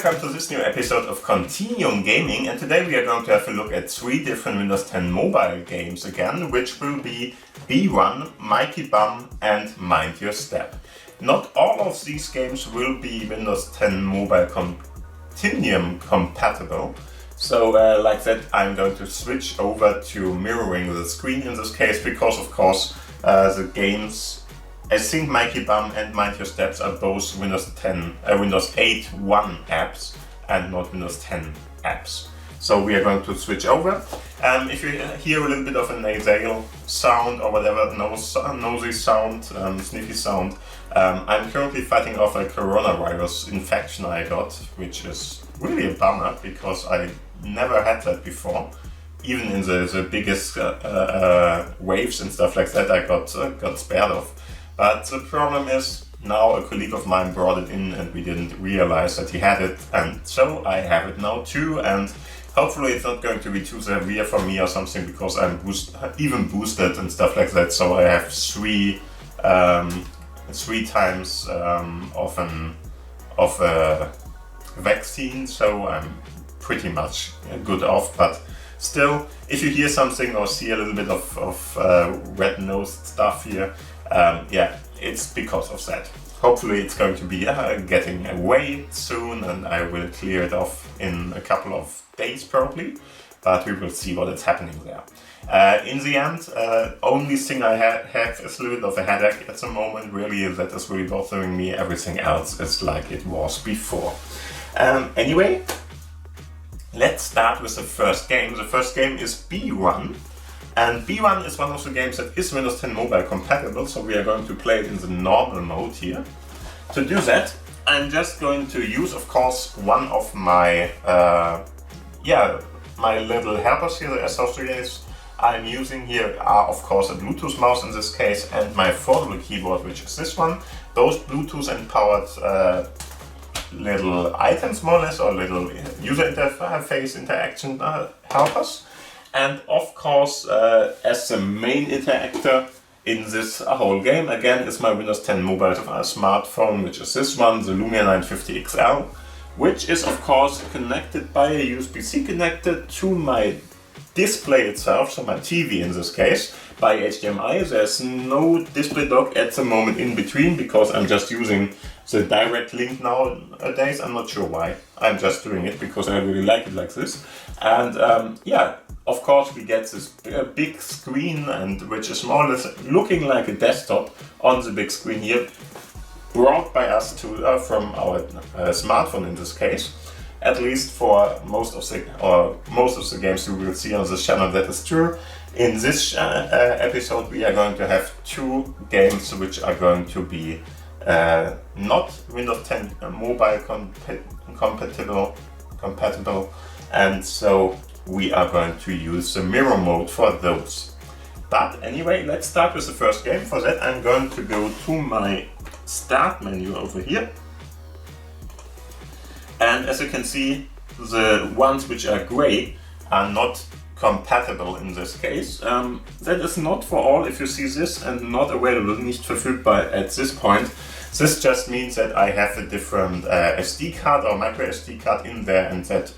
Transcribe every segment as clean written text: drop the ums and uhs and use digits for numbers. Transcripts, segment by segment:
welcome to this new episode of Continuum Gaming, and today we are going to have a look at 3 different Windows 10 mobile games again, which will be B1, Miki Bum and Mind Your Step. Not all of these games will be Windows 10 Mobile Continuum compatible, so like that I'm going to switch over to mirroring the screen in this case, because of course the games, I think Miki Bum and Mind Your Steps are both Windows 8.1 apps and not Windows 10 apps. So we are going to switch over. If you hear a little bit of a nasal sound or whatever, nosy sound, sniffy sound, I'm currently fighting off a coronavirus infection I got, which is really a bummer because I never had that before. Even in the biggest waves and stuff like that, I got spared of. But the problem is, now a colleague of mine brought it in and we didn't realize that he had it, and so I have it now too, and hopefully it's not going to be too severe for me or something, because I'm even boosted and stuff like that, so I have three times of a vaccine, so I'm pretty much good off. But still, if you hear something or see a little bit of red-nosed stuff here, yeah, it's because of that. Hopefully it's going to be getting away soon, and I will clear it off in a couple of days probably, but we will see what is happening there. In the end, only thing I have is a little bit of a headache at the moment, really, that is really bothering me. Everything else is like it was before. Anyway, let's start with the first game. The first game is B1. And B1 is one of the games that is Windows 10 Mobile compatible, so we are going to play it in the normal mode here. To do that, I'm just going to use, of course, one of my my little helpers here, the associates I'm using here are, of course, a Bluetooth mouse in this case, and my Foldable keyboard, which is this one. Those Bluetooth empowered little items, more or less, or little user interface interaction helpers. And of course, as the main interactor in this whole game, again, is my Windows 10 mobile smartphone, which is this one, the Lumia 950 XL, which is of course connected by a USB-C connector to my display itself, so my TV in this case, by HDMI. There's no display dock at the moment in between, because I'm just using the direct link nowadays. I'm not sure why. I'm just doing it because I really like it like this. And yeah, of course we get this big screen, and which is more or less looking like a desktop on the big screen here, brought by us to from our smartphone in this case. At least for most of the games you will see on this channel, that is true. In this episode we are going to have 2 games which are going to be not Windows 10 mobile compatible, and so we are going to use the mirror mode for those. But anyway, let's start with the first game. For that I'm going to go to my start menu over here. And as you can see, the ones which are gray are not compatible in this case. That is not for all. If you see this and not available, nicht verfügbar at this point, this just means that I have a different SD card or micro SD card in there, and that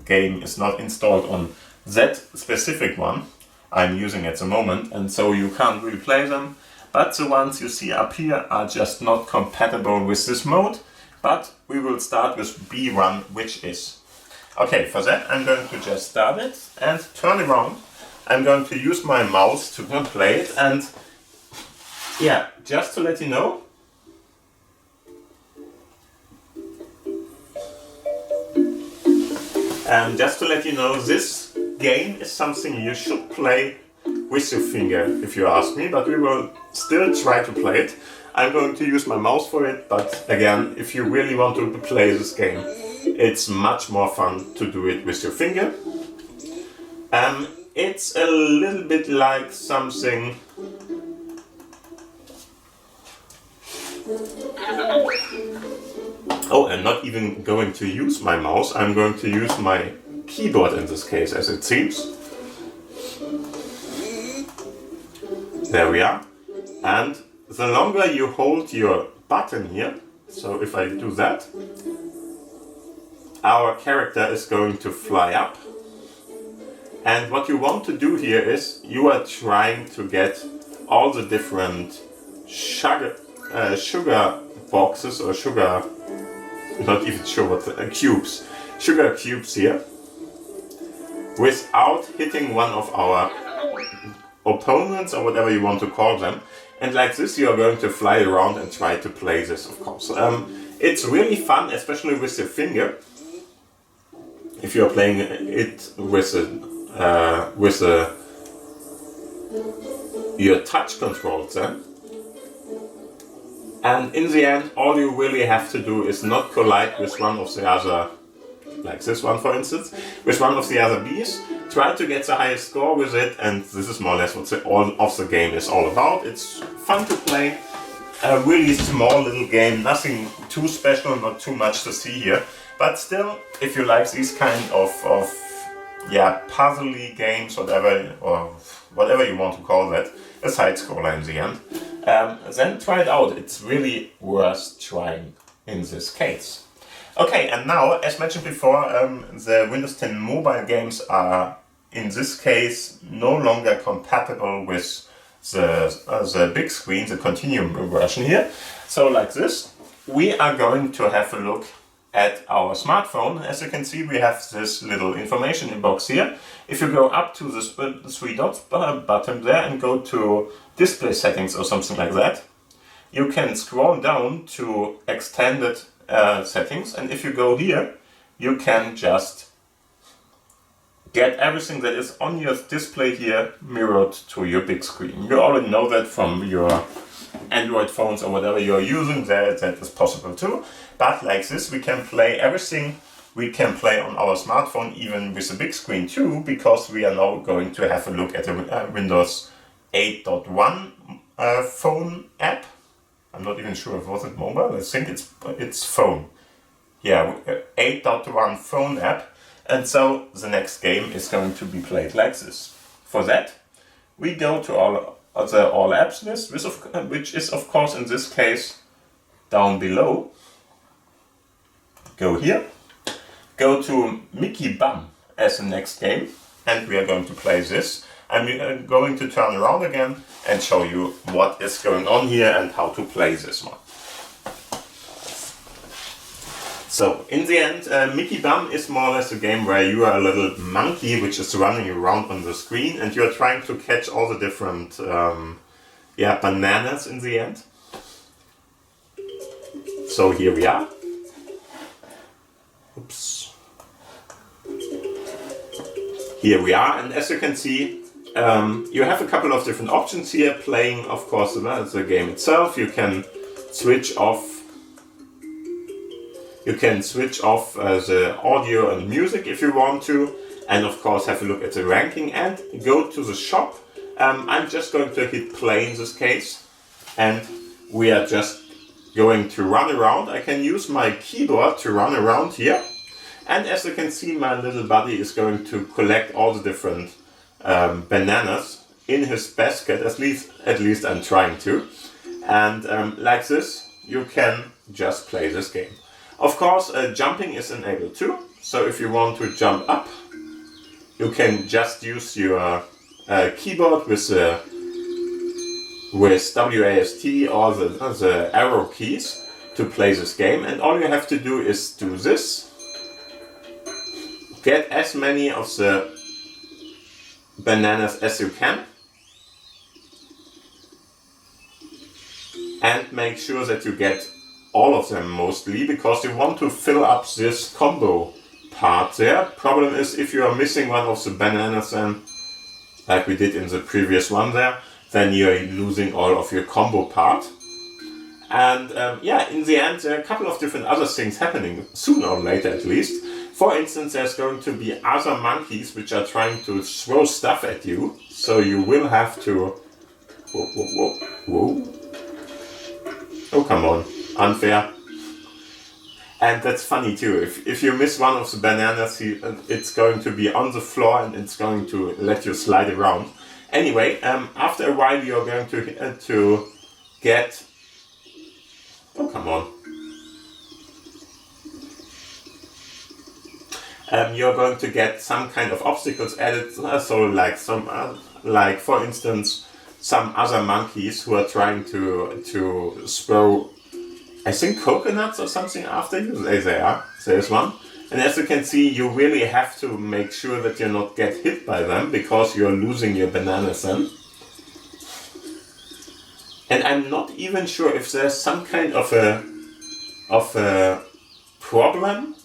game is not installed on that specific one I'm using at the moment, and so you can't really play them. But the ones you see up here are just not compatible with this mode. But we will start with B1, which is. Okay, for that I'm going to just start it and turn around. I'm going to use my mouse to play it, and yeah, just to let you know, this game is something you should play with your finger, if you ask me, but we will still try to play it. I'm going to use my mouse for it, but again, if you really want to play this game, it's much more fun to do it with your finger. It's a little bit like something. Oh, I'm not even going to use my mouse, I'm going to use my keyboard in this case, as it seems. There we are. And the longer you hold your button here, so if I do that, our character is going to fly up. And what you want to do here is you are trying to get all the different sugar boxes or sugar, not even sure what, cubes, sugar cubes here, without hitting one of our opponents or whatever you want to call them. And like this you are going to fly around and try to play this, of course. It's really fun, especially with your finger, if you are playing it with your touch controls then. And in the end, all you really have to do is not collide with one of the other, like this one for instance, with one of the other bees. Try to get the highest score with it, and this is more or less what all of the game is all about. It's fun to play, a really small little game, nothing too special, not too much to see here. But still, if you like these kind of puzzly games, whatever, or whatever you want to call that, a side scroller in the end, then try it out. It's really worth trying in this case. Okay, and now, as mentioned before, the Windows 10 mobile games are in this case no longer compatible with the big screen, the Continuum version here. So like this, we are going to have a look at our smartphone. As you can see, we have this little information box here. If you go up to the three dots button there and go to display settings or something like that, you can scroll down to extended settings, and if you go here, you can just get everything that is on your display here mirrored to your big screen. You already know that from your Android phones or whatever you're using, that is possible too. But like this, we can play everything we can play on our smartphone, even with a big screen too, because we are now going to have a look at the Windows 8.1 phone app. I'm not even sure if it was it mobile. I think it's phone. Yeah, 8.1 phone app. And so the next game is going to be played like this. For that, we go to all apps list, which is of course in this case down below. Go here, go to Miki Bum as the next game, and we are going to play this. I'm going to turn around again and show you what is going on here and how to play this one. So in the end, Miki Bum is more or less a game where you are a little monkey which is running around on the screen, and you are trying to catch all the different bananas in the end. So here we are. Oops. Here we are, and as you can see, you have a couple of different options here. Playing, of course, the game itself. You can switch off. You can switch off the audio and music if you want to, and of course have a look at the ranking and go to the shop. I'm just going to hit play in this case, and we are just going to run around. I can use my keyboard to run around here, and as you can see, my little buddy is going to collect all the different bananas in his basket. At least I'm trying to, and like this you can just play this game. Of course, jumping is enabled too, so if you want to jump up, you can just use your keyboard with WASD or the arrow keys to play this game, and all you have to do is do this. Get as many of the bananas as you can, and make sure that you get all of them mostly, because you want to fill up this combo part there. Problem is, if you are missing one of the bananas, then, like we did in the previous one there, then you're losing all of your combo part. And in the end, there are a couple of different other things happening, sooner or later at least. For instance, there's going to be other monkeys which are trying to throw stuff at you, so you will have to... Whoa. Oh, come on. Unfair. And that's funny too. If you miss one of the bananas, it's going to be on the floor and it's going to let you slide around. Anyway, after a while you're going to get... Oh, come on. you're going to get some kind of obstacles added. So like like for instance, some other monkeys who are trying to throw, I think, coconuts or something after you. There's one. And as you can see, you really have to make sure that you not get hit by them, because you're losing your bananas then. And I'm not even sure if there's some kind of a problem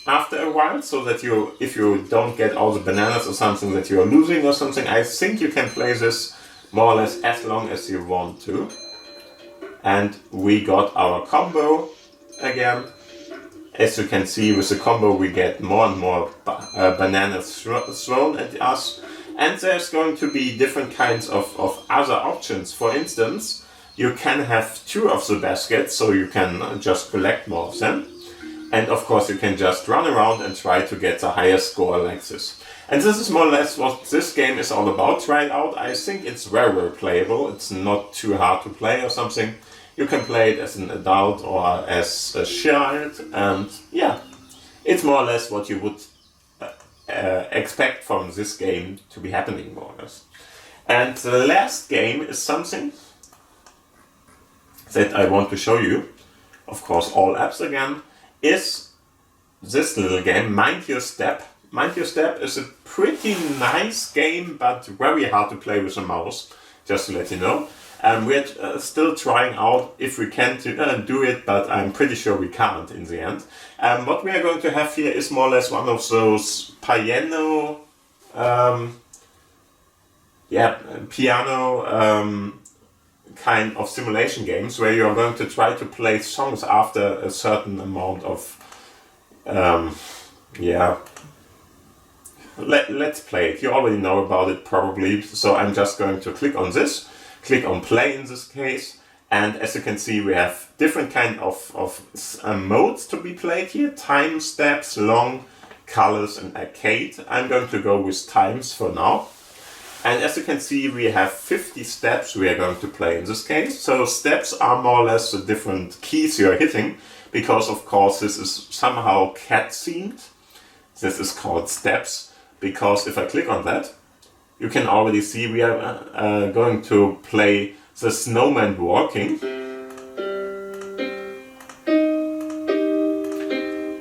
after a while, so that if you don't get all the bananas or something, that you're losing or something. I think you can play this more or less as long as you want to. And we got our combo again. As you can see, with the combo we get more and more bananas thrown at us. And there's going to be different kinds of other options. For instance, you can have 2 of the baskets, so you can just collect more of them. And of course you can just run around and try to get the highest score like this. And this is more or less what this game is all about. Try it out. I think it's very, very playable. It's not too hard to play or something. You can play it as an adult or as a child. And yeah, it's more or less what you would expect from this game to be happening, more or less. And the last game is something that I want to show you. Of course, all apps again. Is this little game, Mind Your Step. Mind Your Step is a pretty nice game, but very hard to play with a mouse, just to let you know. We're still trying out if we can do it, but I'm pretty sure we can't in the end. What we are going to have here is more or less one of those piano kind of simulation games, where you are going to try to play songs after a certain amount of let's play it. You already know about it probably, so I'm just going to click on this, click on play in this case, and as you can see we have different kind of modes to be played here: time, steps, long, colors and arcade. I'm going to go with times for now. And as you can see, we have 50 steps we are going to play in this case. So steps are more or less the different keys you are hitting, because of course this is somehow cat themed. This is called steps, because if I click on that, you can already see we are going to play the snowman walking.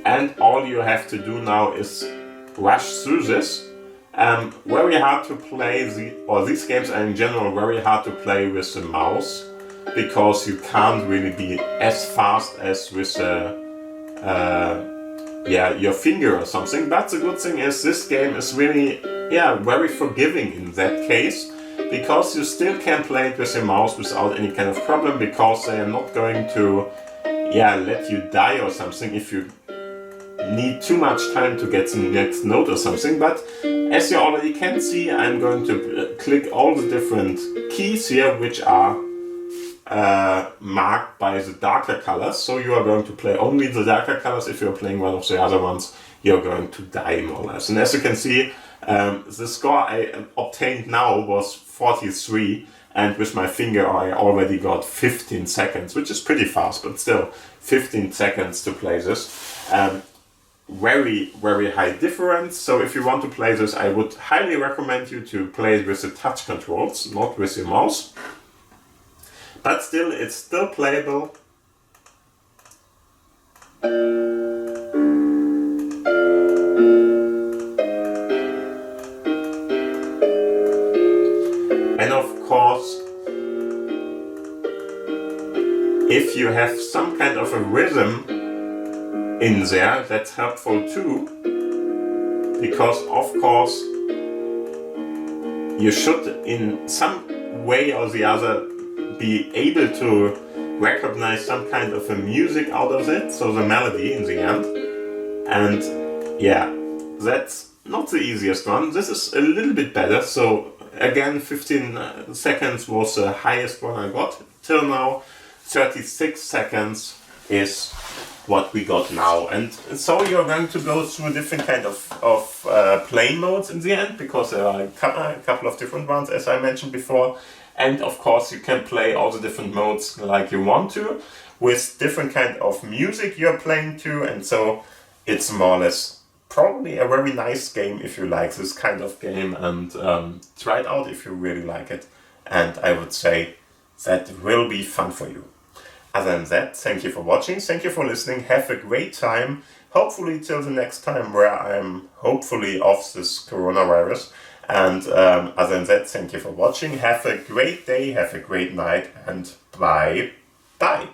And all you have to do now is rush through this. Very hard to play, these games are in general very hard to play with the mouse, because you can't really be as fast as with your finger or something. But the good thing is this game is really very forgiving in that case, because you still can play it with your mouse without any kind of problem, because they are not going to let you die or something if you need too much time to get the next note or something. But as you already can see, I'm going to click all the different keys here, which are marked by the darker colors. So you are going to play only the darker colors. If you're playing one of the other ones, you're going to die more or less. And as you can see, the score I obtained now was 43, and with my finger I already got 15 seconds, which is pretty fast, but still 15 seconds to play this. Very, very high difference. So if you want to play this, I would highly recommend you to play it with the touch controls, not with your mouse. But still, it's still playable. And of course, if you have some kind of a rhythm in there, that's helpful too, because of course you should in some way or the other be able to recognize some kind of a music out of it, so the melody in the end. And that's not the easiest one. This is a little bit better. So again, 15 seconds was the highest one I got till now. 36 seconds is what we got now. And so you're going to go through different kind of play modes in the end, because there are a couple of different ones, as I mentioned before. And of course you can play all the different modes like you want to, with different kind of music you're playing to. And so it's more or less probably a very nice game if you like this kind of game, and try it out if you really like it. And I would say that will be fun for you. Other than that, thank you for watching, thank you for listening, have a great time, hopefully till the next time where I'm hopefully off this coronavirus. And other than that, thank you for watching, have a great day, have a great night, and bye bye.